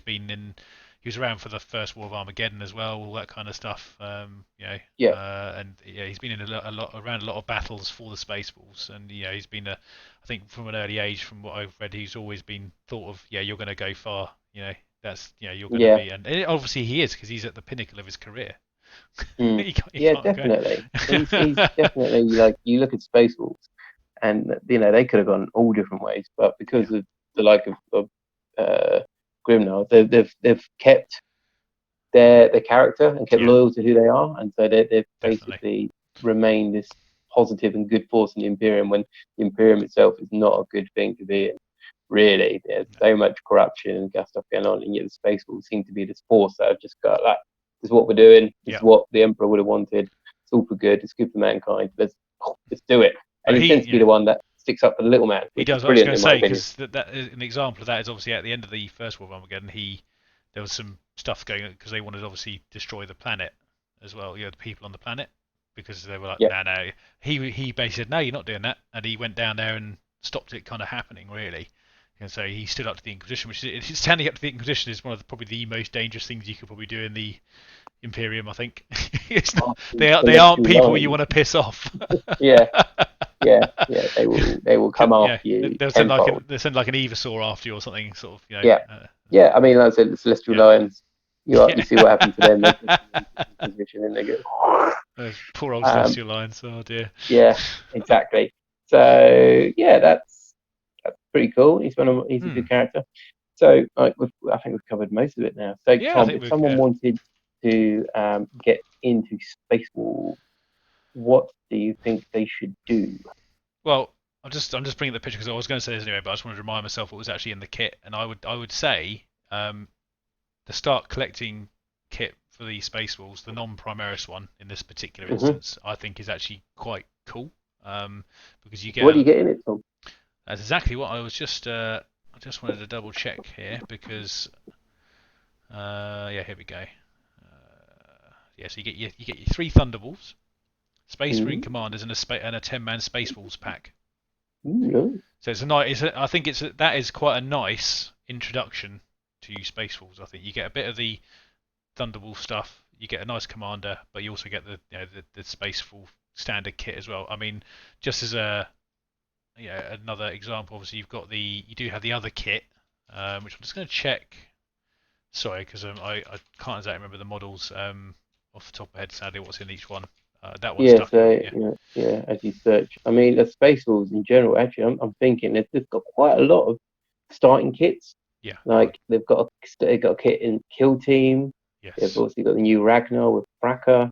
Speaker 2: was around for the first War of Armageddon as well, all that kind of stuff.
Speaker 1: Yeah.
Speaker 2: And yeah, he's been in around a lot of battles for the Space Wolves, and he's been I think from an early age, from what I've read, he's always been thought of. Yeah, you're going to go far. That's you're going to
Speaker 1: Yeah.
Speaker 2: be, and obviously he is because he's at the pinnacle of his career.
Speaker 1: Mm.
Speaker 2: He
Speaker 1: Yeah,
Speaker 2: can't go.
Speaker 1: definitely. He's definitely like you look at Space Wolves, and they could have gone all different ways, but
Speaker 2: Yeah,
Speaker 1: because of the like of Grimnar, they've kept their character and kept
Speaker 2: yeah,
Speaker 1: loyal to who they are, and so they've
Speaker 2: definitely.
Speaker 1: basically remained this positive and good force in the Imperium when the Imperium itself is not a good thing to be in. Really, there's
Speaker 2: No.
Speaker 1: so much corruption and gas stuff going on, and yet the Space Wolves seem to be this force that have just got like, this is what we're doing, this
Speaker 2: Yeah,
Speaker 1: is what the Emperor would have wanted. It's all for good, it's good for mankind. Let's do it. And
Speaker 2: but
Speaker 1: he tends to be the one that sticks up for the little man,
Speaker 2: he
Speaker 1: which is
Speaker 2: does. I was
Speaker 1: brilliant
Speaker 2: going to
Speaker 1: in my
Speaker 2: say
Speaker 1: opinion.
Speaker 2: because that is, an example of that is obviously at the end of the first War of Armageddon, there was some stuff going on because they wanted to obviously destroy the planet as well. The people on the planet because they were like,
Speaker 1: Yeah,
Speaker 2: no, no. He basically said, no, you're not doing that, and he went down there and stopped it kind of happening really. And so he stood up to the Inquisition, which standing up to the Inquisition is one of probably the most dangerous things you could probably do in the Imperium. I think it's not, they aren't
Speaker 1: celestial
Speaker 2: people you
Speaker 1: lions.
Speaker 2: want to piss off.
Speaker 1: Yeah, yeah. They will come after you tenfold.
Speaker 2: They'll send like an Evasaur after you or something, sort of,
Speaker 1: Yeah, yeah. I mean, like I said, the celestial
Speaker 2: yeah,
Speaker 1: lions. You
Speaker 2: yeah.
Speaker 1: see what happened to them. They put them in position and they go.
Speaker 2: Those poor old
Speaker 1: Um,
Speaker 2: Celestial Lions. Oh dear.
Speaker 1: yeah, exactly. So yeah, that's pretty cool. He's a
Speaker 2: Hmm.
Speaker 1: good character. So I think we've covered most of it now. So
Speaker 2: Yeah, I
Speaker 1: Tom,
Speaker 2: think
Speaker 1: if
Speaker 2: we.
Speaker 1: someone
Speaker 2: Yeah.
Speaker 1: wanted to get into Space War, what do you think they should do?
Speaker 2: Well, I'm just bringing the picture because I was going to say this anyway, but I just wanted to remind myself what was actually in the kit, and I would say to start collecting kit for the Space Wolves, the non-Primaris one in this particular
Speaker 1: Hmm.
Speaker 2: instance, I think is actually quite cool. Because you
Speaker 1: What do
Speaker 2: get
Speaker 1: you get in it, Tom?
Speaker 2: that's exactly what I was just. I just wanted to double check here because yeah, here we go. Yeah, so you get your 3 Thunderbolts, Space Marine
Speaker 1: Mm.
Speaker 2: Commanders, and a 10-man Space Wolves pack.
Speaker 1: No.
Speaker 2: So it's a nice. I think that is quite a nice introduction to Space Wolves. I think you get a bit of the Thunderbolt stuff. You get a nice commander, but you also get the Space Wolf standard kit as well. I mean, just as a another example, obviously you do have the other kit, which I'm just going to check. Sorry, because I can't exactly remember the models off the top of my head. Sadly, what's in each one. That one's
Speaker 1: Yeah,
Speaker 2: stuck in.
Speaker 1: so
Speaker 2: Yeah.
Speaker 1: yeah, as you search, I mean, the Space Wolves in general. Actually, I'm thinking they've got quite a lot of starting kits.
Speaker 2: Yeah.
Speaker 1: Like they've got a kit in Kill Team. They've
Speaker 2: Yes.
Speaker 1: also got the new Ragnar with Fracker.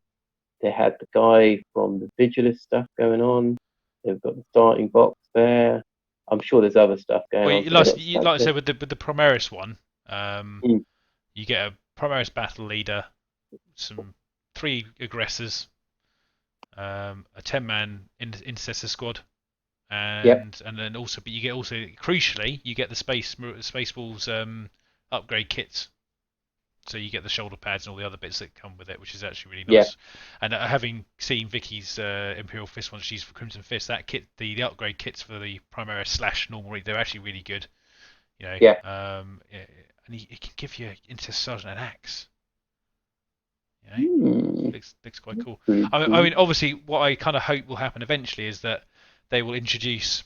Speaker 1: They had the guy from the Vigilus stuff going on. They've got the starting box there. I'm sure there's other stuff going
Speaker 2: Well,
Speaker 1: on. So they got
Speaker 2: like I
Speaker 1: such a
Speaker 2: said with the Primaris one,
Speaker 1: mm,
Speaker 2: you get a Primaris battle leader, some 3 aggressors, a 10-man intercessor squad,
Speaker 1: yep,
Speaker 2: and then also, but you get also crucially you get the Space Wolves upgrade kits. So you get the shoulder pads and all the other bits that come with it, which is actually really
Speaker 1: yeah,
Speaker 2: nice. And having seen Vicky's Imperial Fist one she's for Crimson Fist, that kit, the upgrade kits for the Primaris slash normal, they're actually really good. You know,
Speaker 1: yeah.
Speaker 2: and he can give you Intercessor Sergeant an axe. You know,
Speaker 1: Hmm,
Speaker 2: looks quite cool.
Speaker 1: pretty
Speaker 2: I
Speaker 1: cool.
Speaker 2: mean, obviously, what I kind of hope will happen eventually is that they will introduce.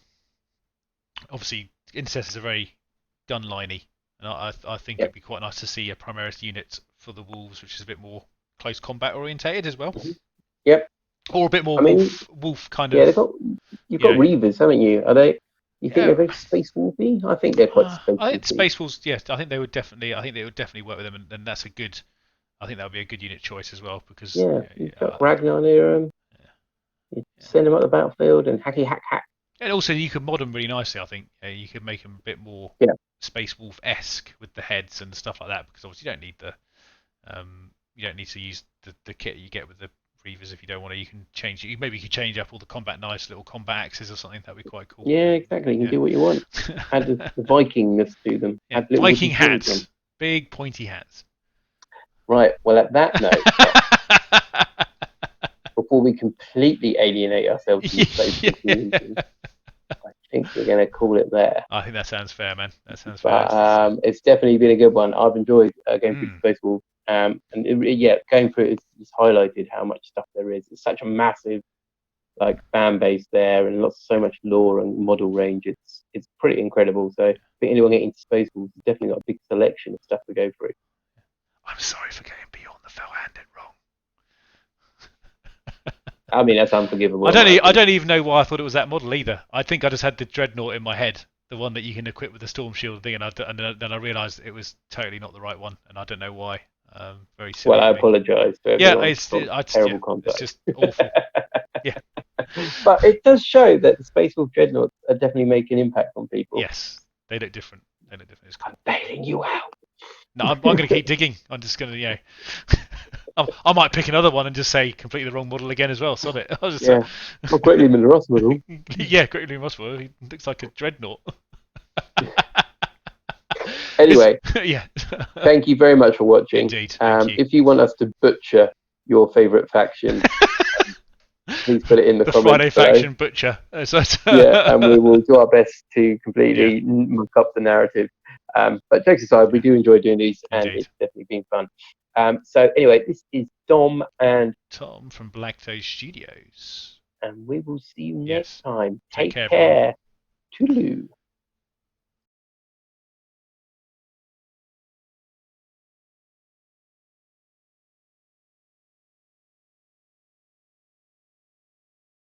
Speaker 2: Obviously, Intercessors are very gunliney, and I think
Speaker 1: Yep.
Speaker 2: it'd be quite nice to see a Primaris unit for the Wolves, which is a bit more close combat orientated as well,
Speaker 1: Mhm. Yep.
Speaker 2: or a bit more
Speaker 1: I mean,
Speaker 2: wolf kind
Speaker 1: yeah,
Speaker 2: of,
Speaker 1: you've
Speaker 2: you
Speaker 1: got
Speaker 2: know.
Speaker 1: Reavers, haven't you? Are they? You think they're
Speaker 2: Yeah,
Speaker 1: very Space Wolfy? I think they're quite Space
Speaker 2: I think the
Speaker 1: Wolfy.
Speaker 2: Space Wolves. Yeah, I think they would definitely. I think they would definitely work with them, and that's a good. I think that would be a good unit choice as well because
Speaker 1: Yeah, you've got Ragnar near them. You
Speaker 2: yeah.
Speaker 1: send them up the battlefield and hacky hack hack.
Speaker 2: And also you could mod them really nicely. I think you could make them a bit more
Speaker 1: Yeah.
Speaker 2: Space Wolf esque with the heads and stuff like that because obviously you don't need to use the kit you get with the Reavers if you don't want to. You can change it. Maybe you could change up all the combat nice little combat axes or something. That'd be quite cool.
Speaker 1: Yeah, exactly. You can
Speaker 2: Yeah.
Speaker 1: do what you want. Add the Vikingness to them.
Speaker 2: Yeah.
Speaker 1: Add little
Speaker 2: Viking
Speaker 1: wooden shields on.
Speaker 2: hats, big pointy hats.
Speaker 1: Right. Well, at that note, Tom, before we completely alienate ourselves from the Space Wolf community, I think we're going to call it there.
Speaker 2: I think that sounds fair, man. That sounds fair.
Speaker 1: But it's definitely been a good one. I've enjoyed going through
Speaker 2: Mm.
Speaker 1: Space Wolf. And yeah, going through it's highlighted how much stuff there is. It's such a massive like fan base there, and so much lore and model range. It's pretty incredible. So I think anyone getting into Space Wolf has definitely got a big selection of stuff to go through.
Speaker 2: I'm sorry for getting beyond the fell-handed wrong.
Speaker 1: I mean, that's unforgivable in my
Speaker 2: I
Speaker 1: opinion.
Speaker 2: don't even know why I thought it was that model either. I think I just had the Dreadnought in my head, the one that you can equip with the Storm Shield thing, and then I realised it was totally not the right one, and I don't know why. Very silly
Speaker 1: Well, I
Speaker 2: of me.
Speaker 1: apologise to
Speaker 2: Yeah,
Speaker 1: everyone from
Speaker 2: yeah,
Speaker 1: terrible
Speaker 2: it's
Speaker 1: contact.
Speaker 2: just awful. Yeah,
Speaker 1: But it does show that the Space Wolf Dreadnoughts are definitely making an impact on people.
Speaker 2: yes, they look different. They look different. It's
Speaker 1: I'm
Speaker 2: cool.
Speaker 1: bailing you out.
Speaker 2: No, I'm going to keep digging. I'm just going to, I might pick another one and just say completely the wrong model again as well. Sod it. I'll just,
Speaker 1: Yeah. Well, greatly Ross model.
Speaker 2: yeah, Greatly Mosswell. He looks like a dreadnought.
Speaker 1: Anyway,
Speaker 2: Yeah.
Speaker 1: thank you very much for watching.
Speaker 2: Indeed. Thank you.
Speaker 1: If you want us to butcher your favourite faction, please put it in the
Speaker 2: The
Speaker 1: comments
Speaker 2: Friday
Speaker 1: below.
Speaker 2: faction butcher.
Speaker 1: Yeah, and we will do our best to completely
Speaker 2: Yeah.
Speaker 1: muck up the narrative. But jokes aside, we do enjoy doing these, and
Speaker 2: Indeed.
Speaker 1: it's definitely been fun. So anyway, this is Dom and
Speaker 2: Tom from BlackToad Studios.
Speaker 1: we will see you next
Speaker 2: Yes.
Speaker 1: time.
Speaker 2: Take
Speaker 1: Take
Speaker 2: care, everyone.
Speaker 1: care. Toodaloo.